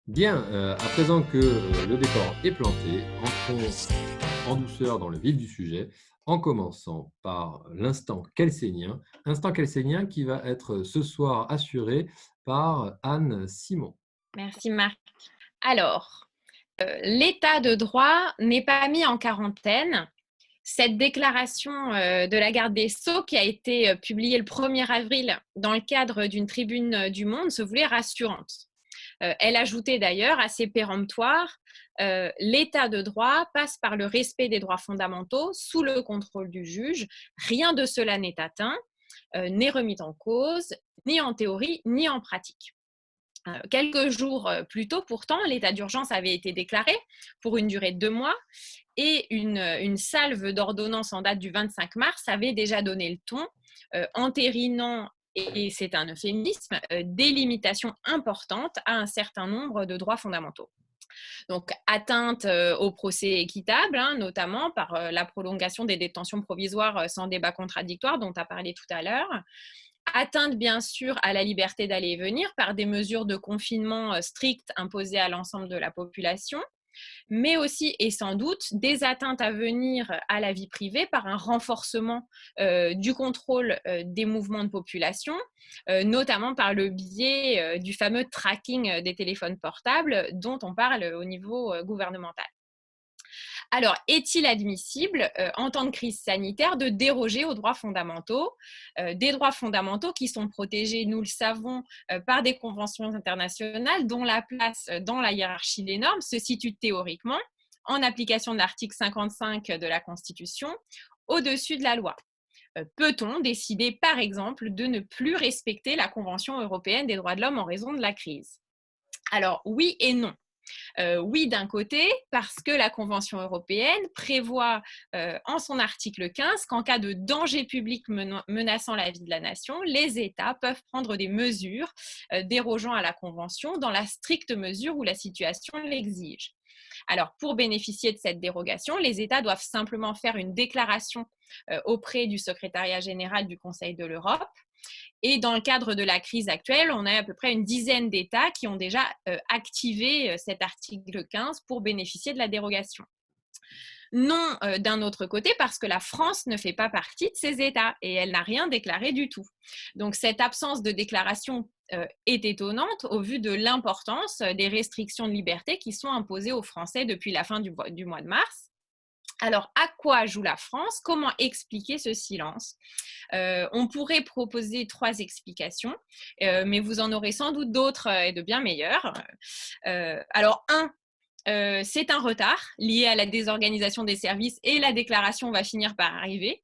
Bien, à présent que le décor est planté, entrons en douceur dans le vif du sujet, en commençant par l'instant kelsénien. Instant kelsénien qui va être ce soir assuré par Anne Simon. Merci Marc. Alors, l'état de droit n'est pas mis en quarantaine. Cette déclaration de la garde des Sceaux qui a été publiée le 1er avril dans le cadre d'une tribune du Monde se voulait rassurante. Elle ajoutait d'ailleurs assez péremptoire l'état de droit passe par le respect des droits fondamentaux sous le contrôle du juge. Rien de cela n'est atteint, n'est remis en cause, ni en théorie, ni en pratique. Quelques jours plus tôt, pourtant, l'état d'urgence avait été déclaré pour une durée de 2 mois et une salve d'ordonnances en date du 25 mars avait déjà donné le ton, entérinant, et c'est un euphémisme, des limitations importantes à un certain nombre de droits fondamentaux. Donc, atteinte au procès équitable, hein, notamment par la prolongation des détentions provisoires sans débat contradictoire dont tu as parlé tout à l'heure. Atteinte, bien sûr, à la liberté d'aller et venir par des mesures de confinement strictes imposées à l'ensemble de la population, mais aussi et sans doute des atteintes à venir à la vie privée par un renforcement du contrôle des mouvements de population, notamment par le biais du fameux tracking des téléphones portables dont on parle au niveau gouvernemental. Alors, est-il admissible, en temps de crise sanitaire, de déroger aux droits fondamentaux, des droits fondamentaux qui sont protégés, nous le savons, par des conventions internationales dont la place dans la hiérarchie des normes se situe théoriquement, en application de l'article 55 de la Constitution, au-dessus de la loi. Peut-on décider, par exemple, de ne plus respecter la Convention européenne des droits de l'homme en raison de la crise? Alors, oui et non. Oui, d'un côté, parce que la Convention européenne prévoit en son article 15 qu'en cas de danger public menaçant la vie de la nation, les États peuvent prendre des mesures dérogeant à la Convention dans la stricte mesure où la situation l'exige. Alors, pour bénéficier de cette dérogation, les États doivent simplement faire une déclaration auprès du secrétariat général du Conseil de l'Europe. Et dans le cadre de la crise actuelle, on a à peu près une dizaine d'États qui ont déjà activé cet article 15 pour bénéficier de la dérogation. Non, d'un autre côté, parce que la France ne fait pas partie de ces États et elle n'a rien déclaré du tout. Donc cette absence de déclaration est étonnante au vu de l'importance des restrictions de liberté qui sont imposées aux Français depuis la fin du mois de mars. Alors, à quoi joue la France? Comment expliquer ce silence? On pourrait proposer 3 explications, mais vous en aurez sans doute d'autres et de bien meilleures. Alors, c'est un retard lié à la désorganisation des services et la déclaration va finir par arriver.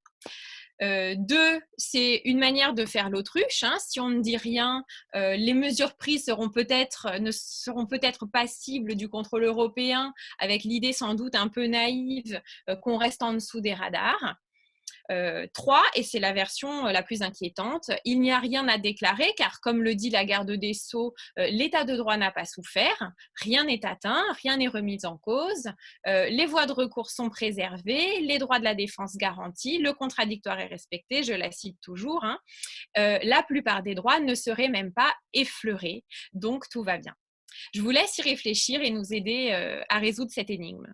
2, c'est une manière de faire l'autruche. Hein. Si on ne dit rien, les mesures prises ne seront peut-être pas cibles du contrôle européen, avec l'idée sans doute un peu naïve qu'on reste en dessous des radars. 3, et c'est la version la plus inquiétante, il n'y a rien à déclarer car, comme le dit la garde des Sceaux, l'état de droit n'a pas souffert, rien n'est atteint, rien n'est remis en cause, les voies de recours sont préservées, les droits de la défense garantis, le contradictoire est respecté, je la cite toujours, hein. La plupart des droits ne seraient même pas effleurés, donc tout va bien. Je vous laisse y réfléchir et nous aider à résoudre cette énigme.